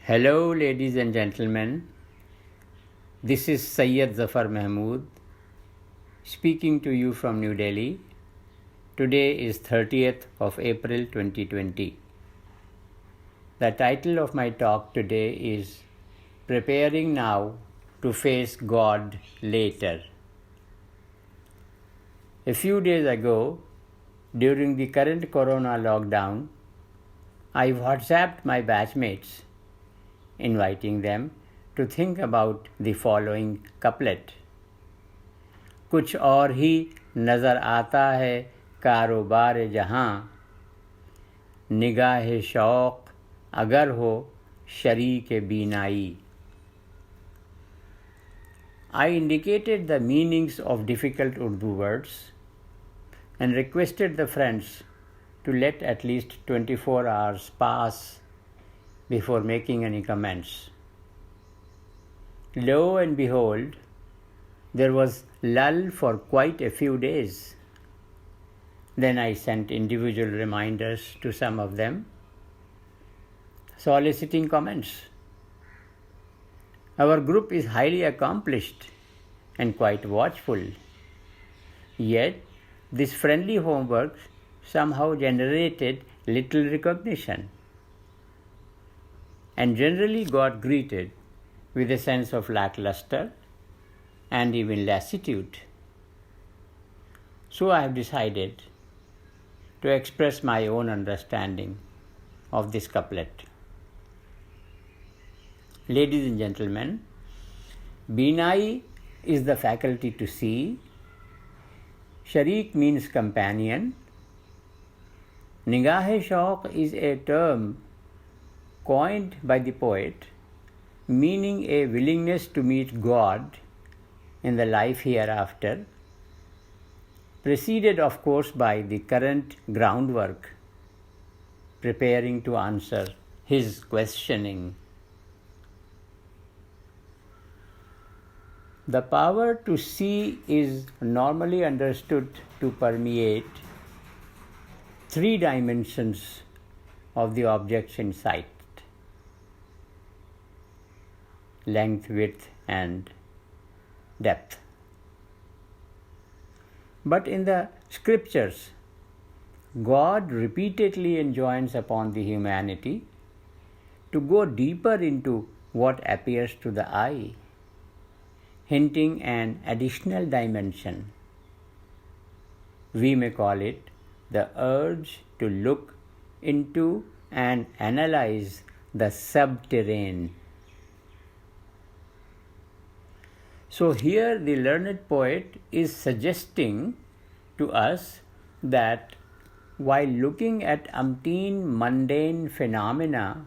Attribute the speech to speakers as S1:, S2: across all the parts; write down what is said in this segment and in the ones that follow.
S1: Hello, ladies and gentlemen. This is Syed Zafar Mahmood speaking to you from New Delhi. Today is 30th of April 2020. The title of my talk today is Preparing Now to Face God Later. A few days ago, during the current corona lockdown, I WhatsApped my batchmates, inviting them to think about the following couplet. कुछ और ही नज़र आता है कारोबार जहाँ, निगाह शौक़ अगर हो शरीक बीनाई. I indicated the meanings of difficult Urdu words and requested the friends to let at least 24 hours pass before making any comments. Lo and behold, there was lull for quite a few days. Then I sent individual reminders to some of them, soliciting comments. Our group is highly accomplished and quite watchful. Yet, this friendly homework somehow generated little recognition and generally got greeted with a sense of lackluster and even lassitude. So I have decided to express my own understanding of this couplet. Ladies and gentlemen, Binai is the faculty to see, Sharik means companion, Nigah-e-Shauq is a term coined by the poet, meaning a willingness to meet God in the life hereafter, preceded of course by the current groundwork, preparing to answer his questioning. The power to see is normally understood to permeate three dimensions of the objects in sight: length, width, and depth. But in the scriptures, God repeatedly enjoins upon the humanity to go deeper into what appears to the eye, hinting an additional dimension. We may call it the urge to look into and analyze the subterranean. So here the learned poet is suggesting to us that while looking at umpteen mundane phenomena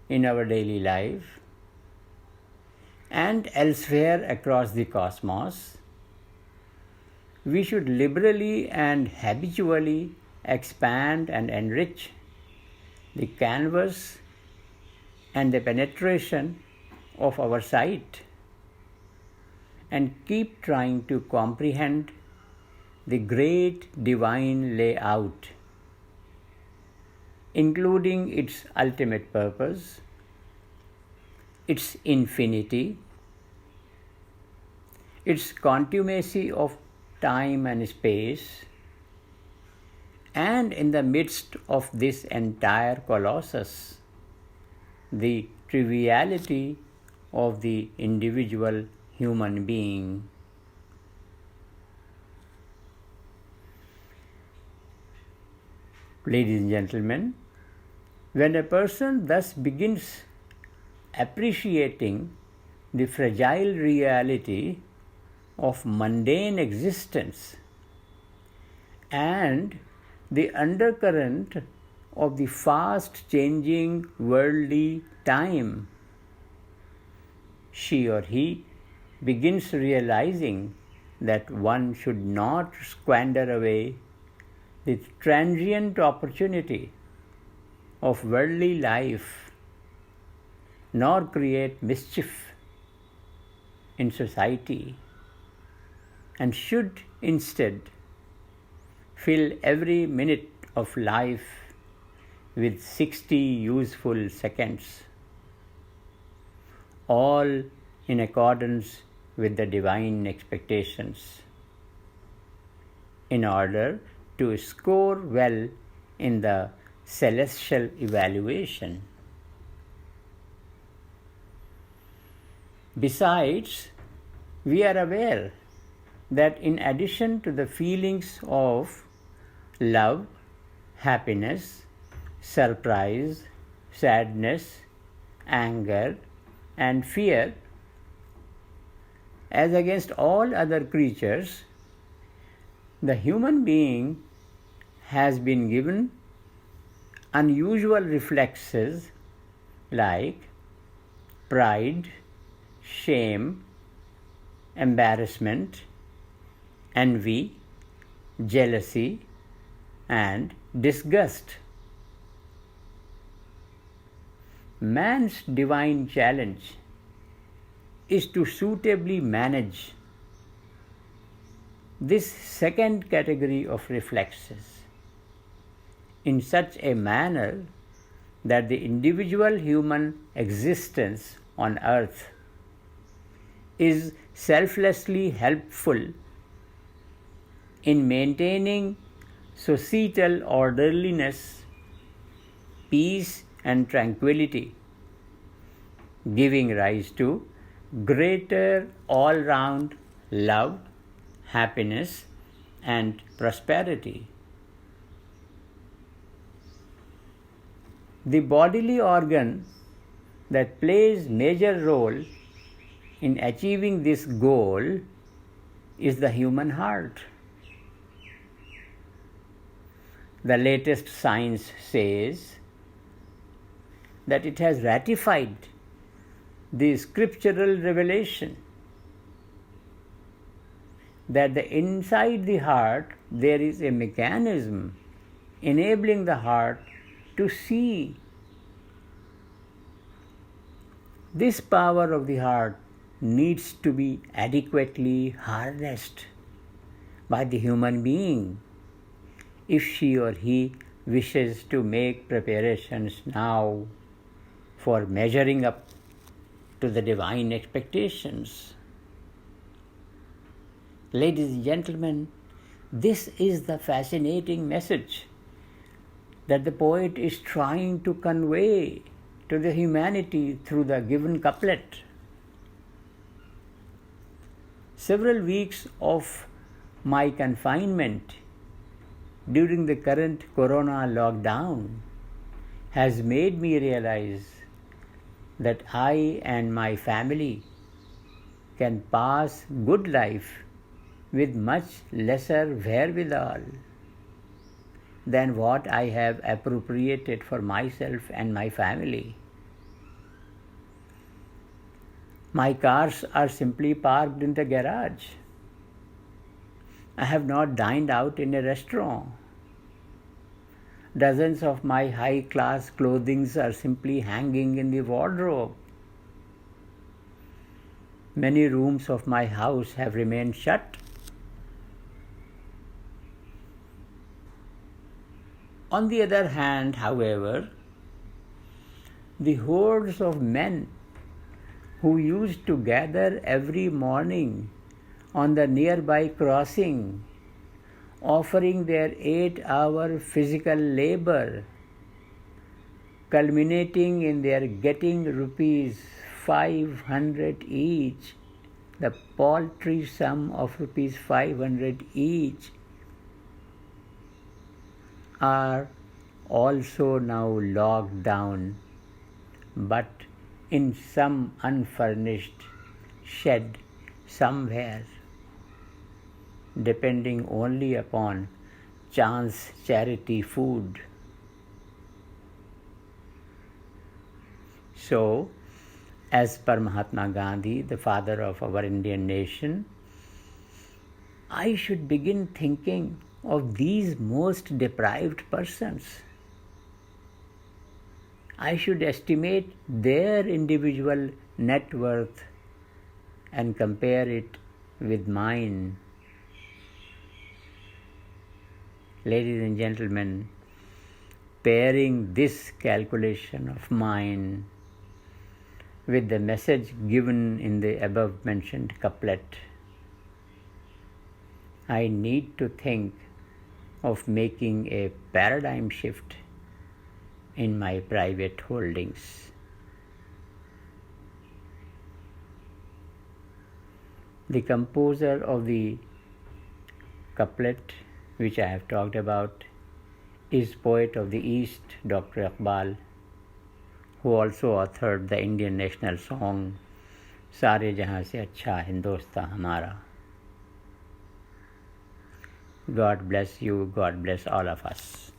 S1: in our daily life and elsewhere across the cosmos, we should liberally and habitually expand and enrich the canvas and the penetration of our sight, and keep trying to comprehend the great divine layout, including its ultimate purpose, its infinity, its contumacy of time and space, and in the midst of this entire colossus, the triviality of the individual human being. Ladies and gentlemen, when a person thus begins appreciating the fragile reality of mundane existence and the undercurrent of the fast changing worldly time, she or he begins realizing that one should not squander away the transient opportunity of worldly life, nor create mischief in society, and should instead fill every minute of life with 60 useful seconds. all in accordance with the divine expectations, in order to score well in the celestial evaluation. Besides, we are aware that in addition to the feelings of love, happiness, surprise, sadness, anger, and fear, as against all other creatures, the human being has been given unusual reflexes like pride, shame, embarrassment, envy, jealousy, and disgust. Man's divine challenge is to suitably manage this second category of reflexes in such a manner that the individual human existence on earth is selflessly helpful in maintaining societal orderliness, peace, and tranquility, giving rise to greater all-round love, happiness, and prosperity. The bodily organ that plays major role in achieving this goal is the human heart. The latest science says that it has ratified the scriptural revelation that inside the heart there is a mechanism enabling the heart to see. This power of the heart needs to be adequately harnessed by the human being if she or he wishes to make preparations now for measuring up to the divine expectations. Ladies and gentlemen, this is the fascinating message that the poet is trying to convey to the humanity through the given couplet. Several weeks of my confinement during the current corona lockdown has made me realize that I and my family can pass good life with much lesser wherewithal than what I have appropriated for myself and my family. My cars are simply parked in the garage. I have not dined out in a restaurant. Dozens of my high-class clothings are simply hanging in the wardrobe. Many rooms of my house have remained shut. On the other hand, however, the hordes of men who used to gather every morning on the nearby crossing, offering their 8-hour physical labor, culminating in their getting rupees 500 each, the paltry sum of rupees 500 each, are also now locked down, but in some unfurnished shed somewhere, depending only upon chance charity food. So, as per Mahatma Gandhi, the father of our Indian nation, I should begin thinking of these most deprived persons. I should estimate their individual net worth and compare it with mine. Ladies and gentlemen, pairing this calculation of mine with the message given in the above mentioned couplet, I need to think of making a paradigm shift in my private holdings. The composer of the couplet which I have talked about is poet of the East, Dr. Iqbal, who also authored the Indian national song Sare Jahan Se Achha Hindostan Hamara. God bless you, God bless all of us.